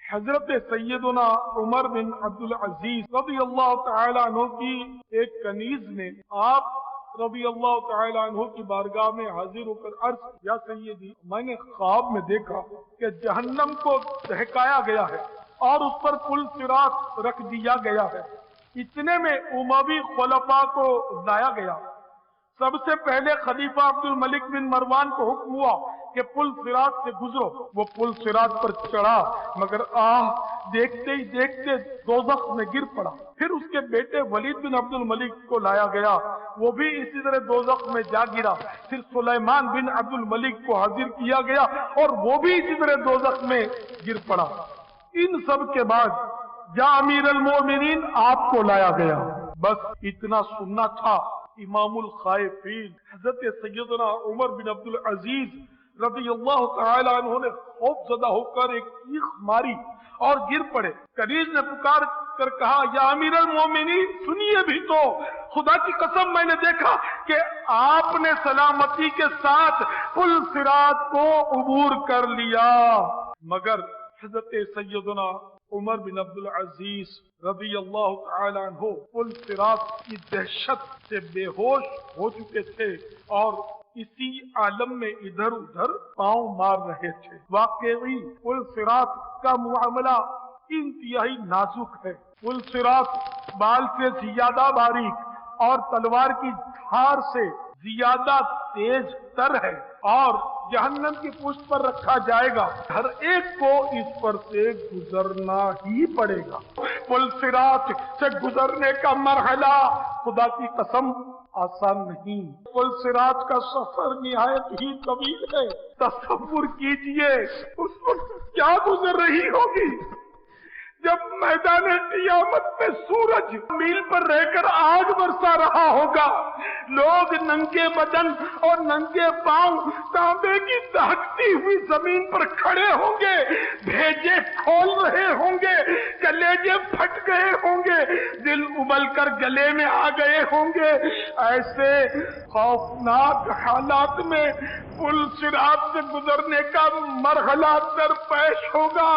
حضرت سیدنا عمر بن عبد العزیز رضی اللہ تعالی عنہ کی ایک کنیز نے آپ رضی اللہ تعالی عنہ کی بارگاہ میں حاضر ہو کر عرض یا سیدی، میں نے خواب میں دیکھا کہ جہنم کو دہکایا گیا ہے اور اس پر پل صراط رکھ دیا گیا ہے۔ اتنے میں اموی خلفاء کو لایا گیا۔ سب سے پہلے خلیفہ عبد الملک بن مروان کو حکم ہوا کہ پل صراط سے گزرو۔ وہ پل صراط پر چڑھا مگر دیکھتے ہی دیکھتے دوزخ میں گر پڑا۔ پھر اس کے بیٹے ولید بن عبد الملک کو لایا گیا، وہ بھی اسی طرح دوزخ میں جا گرا۔ پھر سلیمان بن عبد الملک کو حاضر کیا گیا اور وہ بھی اسی طرح دوزخ میں گر پڑا۔ ان سب کے بعد یا امیر المومنین آپ کو لایا گیا۔ بس اتنا سننا تھا۔ امام الخائفین حضرت سیدنا عمر بن عبد العزیز رضی اللہ تعالی عنہ نے خوف زدہ ہو کر ایک چیخ ماری اور گر پڑے۔ کنیز نے پکار کر کہا یا امیر المومنین سنیے بھی تو، خدا کی قسم میں نے دیکھا کہ آپ نے سلامتی کے ساتھ پل صراط کو عبور کر لیا۔ مگر حضرت سیدنا عمر بن عبد العزیز رضی اللہ تعالی عنہ پل صراط کی دہشت سے بے ہوش ہو چکے تھے اور اسی عالم میں ادھر ادھر پاؤں مار رہے تھے۔ واقعی پل صراط کا معاملہ انتہائی نازک ہے۔ پل صراط بال سے زیادہ باریک اور تلوار کی دھار سے زیادہ تیز تر ہے اور جہنم کی پشت پر رکھا جائے گا۔ ہر ایک کو اس پر سے گزرنا ہی پڑے گا۔ پل صراط سے گزرنے کا مرحلہ خدا کی قسم آسان نہیں۔ پل صراط کا سفر نہایت ہی طویل ہے۔ تصور کیجئے اس وقت کیا گزر رہی ہوگی جب میدان قیامت میں سورج میل پر رہ کر آگ برسا رہا ہوگا، لوگ ننگے بدن اور ننگے پاؤں تانبے کی دہکتی ہوئی زمین پر کھڑے ہوں گے، بھیجے کھول رہے ہوں گے، کلیجے پھٹ گئے ہوں گے، دل ابل کر گلے میں آ گئے ہوں گے۔ ایسے خوفناک حالات میں پل صراط سے گزرنے کا مرحلہ درپیش ہوگا۔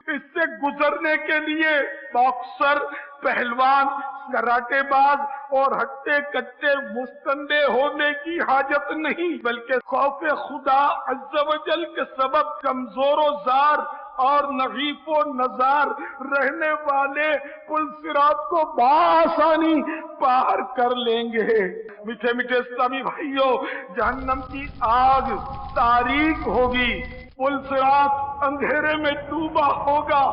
اس سے گزرنے کے لیے باکسر، پہلوان، کراٹے باز اور ہٹے کٹے مستندے ہونے کی حاجت نہیں، بلکہ خوف خدا عز و جل کے سبب کمزور و زار اور نحیف و نزار رہنے والے پل صراط کو بآسانی پار کر لیں گے۔ میٹھے میٹھے اسلامی بھائیوں، جہنم کی آگ تاریک ہوگی، پل صراط اندھیرے میں ڈوبا ہوگا،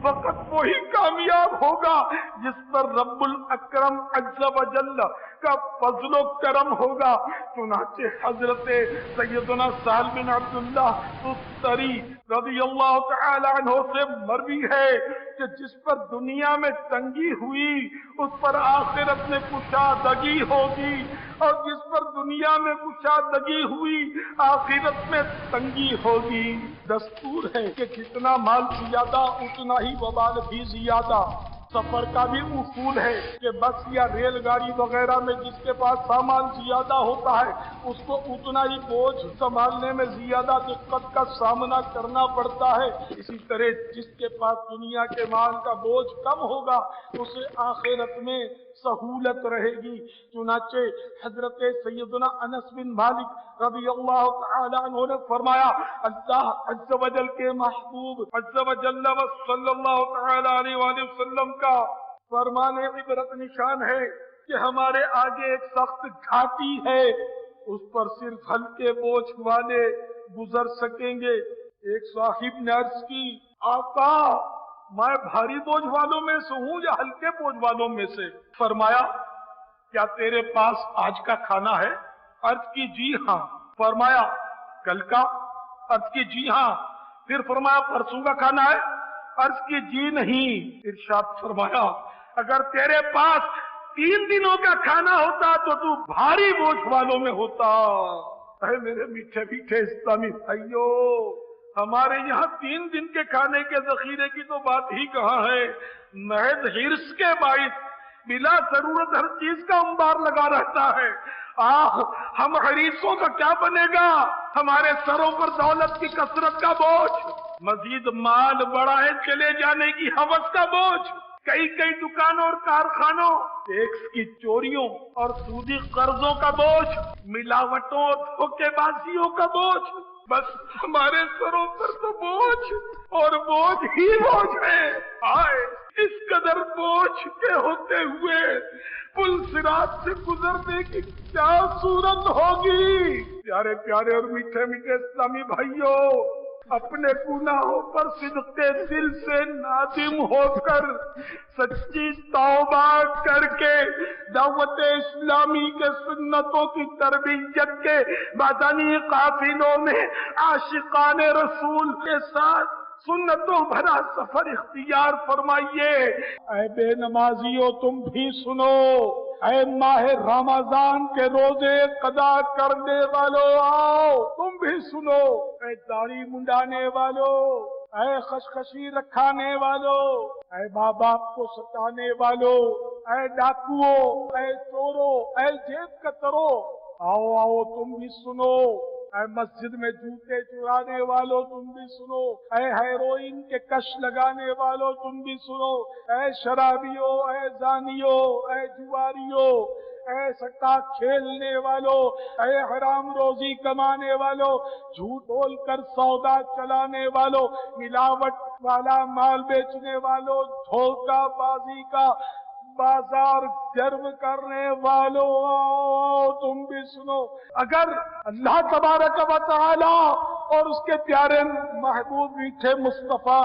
فقط وہی کامیاب ہوگا جس پر رب الاکرم عز و جل کا فضل و کرم ہوگا۔ چنانچہ حضرت سیدنا سہل بن عبداللہ تستری رضی اللہ تعالی عنہ سے مروی ہے کہ جس پر دنیا میں تنگی ہوئی اس پر آخرت میں کشادگی ہوگی، اور جس پر دنیا میں کشادگی ہوئی آخرت میں تنگی ہوگی۔ دستور ہے کہ جتنا مال زیادہ اتنا ہی وبال بھی زیادہ۔ سفر کا بھی اصول ہے کہ بس یا ریل گاڑی وغیرہ میں جس کے پاس سامان زیادہ ہوتا ہے اس کو اتنا ہی بوجھ سنبھالنے میں زیادہ دقت کا سامنا کرنا پڑتا ہے۔ اسی طرح جس کے پاس دنیا کے مال کا بوجھ کم ہوگا اسے آخرت میں سہولت رہے گی۔ چنانچہ حضرت سیدنا انس بن مالک رضی اللہ تعالی عنہ نے فرمایا، اللہ عز و جل کے محبوب عز و جل و صلی اللہ تعالی علیہ وآلہ وسلم کا فرمان عبرت نشان ہے کہ ہمارے آگے ایک سخت گھاٹی ہے، اس پر صرف ہلکے بوجھ والے گزر سکیں گے۔ ایک صاحب نے عرض کی، آقا میں بھاری بوجھ والوں میں سے ہوں یا ہلکے بوجھ والوں میں سے؟ فرمایا کیا تیرے پاس آج کا کھانا ہے؟ عرض کی جی ہاں۔ فرمایا کل کا؟ عرض کی جی ہاں۔ پھر فرمایا پرسوں کا کھانا ہے؟ عرض کی جی نہیں۔ ارشاد فرمایا اگر تیرے پاس 3 دنوں کا کھانا ہوتا تو بھاری بوجھ والوں میں ہوتا۔ اے میرے میٹھے میٹھے اسلامی بھائیو، ہمارے یہاں 3 دن کے کھانے کے ذخیرے کی تو بات ہی کہاں ہے، محض حرص کے باعث بلا ضرورت ہر چیز کا انبار لگا رہتا ہے۔ ہم حریصوں کا کیا بنے گا؟ ہمارے سروں پر دولت کی کثرت کا بوجھ، مزید مال بڑھائے چلے جانے کی ہوس کا بوجھ، کئی کئی دکانوں اور کارخانوں، ٹیکس کی چوریوں اور سودی قرضوں کا بوجھ، ملاوٹوں اور دھوکے بازیوں کا بوجھ، بس ہمارے سروں پر تو بوجھ اور بوجھ ہی بوجھ ہے۔ آئے اس قدر بوجھ کے ہوتے ہوئے پل صراط سے گزرنے کی کیا صورت ہوگی؟ پیارے پیارے اور میٹھے میٹھے اسلامی بھائیوں، اپنے گناہوں پر صدقے دل سے نادم ہو کر سچی توبہ کر کے دعوت اسلامی کے سنتوں کی تربیت کے مدنی قافلوں میں عاشقان رسول کے ساتھ سنتوں بھرا سفر اختیار فرمائیے۔ اے بے نمازیوں تم بھی سنو، اے ماہ رمضان کے روزے قضا کرنے والوں آؤ تم بھی سنو، اے داڑھی منڈانے والوں، اے خشخشی رکھانے والوں، اے ماں باپ کو ستانے والوں، اے ڈاکوؤں، اے چوروں، اے جیب کتروں، آؤ آؤ تم بھی سنو، اے مسجد میں جوتے چرانے والوں تم بھی سنو، اے ہیروئن کے کش لگانے والوں تم بھی سنو، اے شرابیوں، اے زانیوں، اے جواریوں، اے سٹا کھیلنے والوں، اے حرام روزی کمانے والوں، جھوٹ بول کر سودا چلانے والوں، ملاوٹ والا مال بیچنے والوں، دھوکہ بازی کا بازار گرم کرنے والوں تم بھی سنو۔ اگر اللہ تبارک و تعالی اور اس کے پیارے محبوب میٹھے مصطفیٰ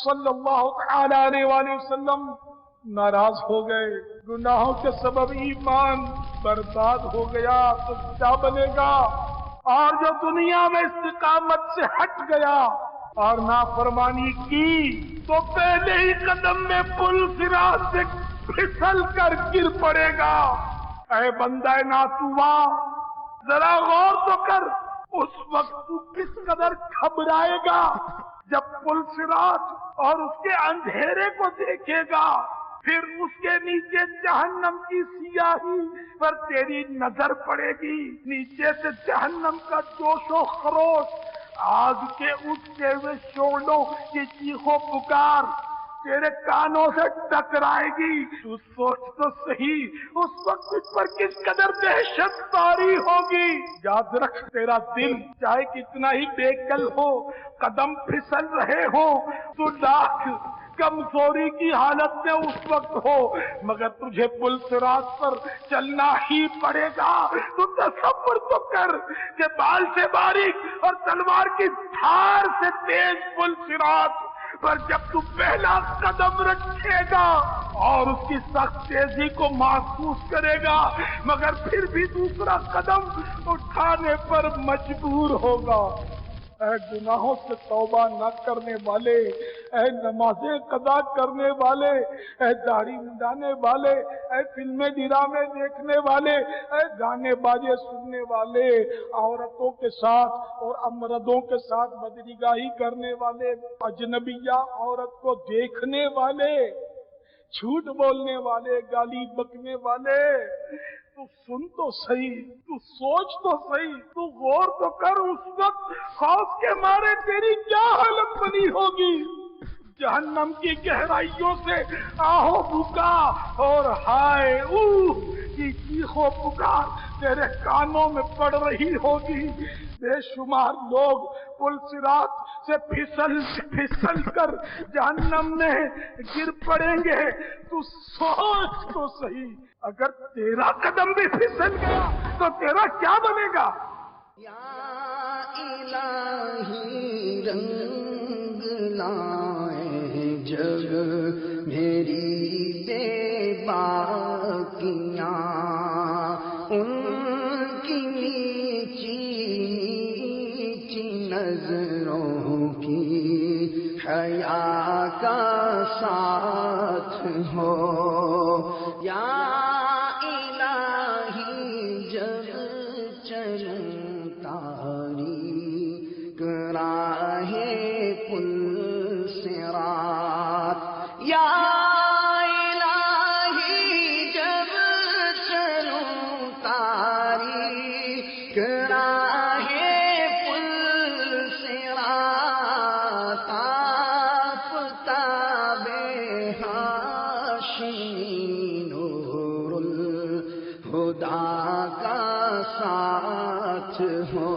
صلی اللہ تعالی علیہ وآلہ وسلم ناراض ہو گئے، گناہوں کے سبب ایمان برباد ہو گیا تو کیا بنے گا؟ اور جو دنیا میں استقامت سے ہٹ گیا اور نافرمانی کی تو پہلے ہی قدم میں پل صراط سے پھسل کر گر پڑے گا۔ اے بندہ ناتواں، ذرا غور تو کر، اس وقت تو کس قدر گھبرائے گا جب پل صراط اور اس کے اندھیرے کو دیکھے گا، پھر اس کے نیچے جہنم کی سیاہی پر تیری نظر پڑے گی، نیچے سے جہنم کا جوش و خروش، آگ کے اٹھتے ہوئے شعلوں کی چیخو پکار تیرے کانوں سے ٹکرائے گی۔ تو سوچ تو صحیح اس وقت اس پر کس قدر دہشت طاری ہوگی۔ یاد رکھ، تیرا دل چاہے کتنا ہی بےکل ہو، قدم پھسل رہے ہو، تو لاکھ کمزوری کی حالت میں اس وقت ہو، مگر تجھے پل صراط پر چلنا ہی پڑے گا۔ تو تصور تو کر کہ بال سے باریک اور تلوار کی دھار سے تیز پل صراط پر جب تو پہلا قدم رکھے گا اور اس کی سخت تیزی کو محسوس کرے گا، مگر پھر بھی دوسرا قدم اٹھانے پر مجبور ہوگا۔ اے گناہوں سے توبہ نہ کرنے والے، اے نمازیں قضا کرنے والے، اے داڑھی منڈانے والے، اے فلمیں ڈرامے دیکھنے والے، اے گانے باجے سننے والے، عورتوں کے ساتھ اور مردوں کے ساتھ بدنگاہی کرنے والے، اجنبیہ عورت کو دیکھنے والے، جھوٹ بولنے والے، گالی بکنے والے، تو سن تو صحیح، تو سوچ تو صحیح، تو غور تو کر، اس وقت خوف کے مارے تیری کیا حالت بنی ہوگی۔ جہنم کی گہرائیوں سے آہو بھوکا اور ہائے اوہ کی چیخو پکار تیرے کانوں میں پڑ رہی ہوگی۔ بے شمار لوگ پل صراط سے پھسل کر جہنم میں گر پڑیں گے۔ تو سوچ تو صحیح، اگر تیرا قدم بھی پھسل گیا تو تیرا کیا بنے گا؟ یا الہی رنگ لائے جگ میری بے باکیاں، ان کی نیچی نیچی نظروں کی حیا کا ساتھ ہو۔ یا الہی جب چلوں تاریک راہ پل صراط، یا الہی جب چلوں تاریک راہ پل صراط، ساتھ ہو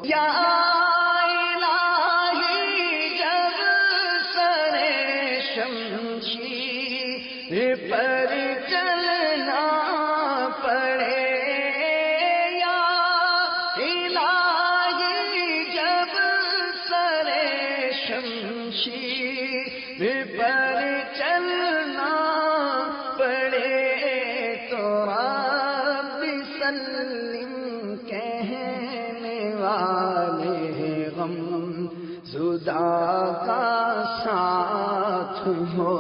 یا الہی جب سر شمشیر پر چلنا پڑے یا الہی جب سر شمشیر پر چلنا پڑے تو رب سلم کہنے والے غم زدہ کا ساتھ ہو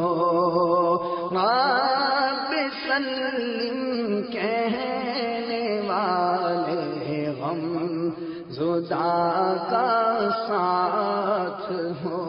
رب سلم کہنے والے غم زدہ کا ساتھ ہو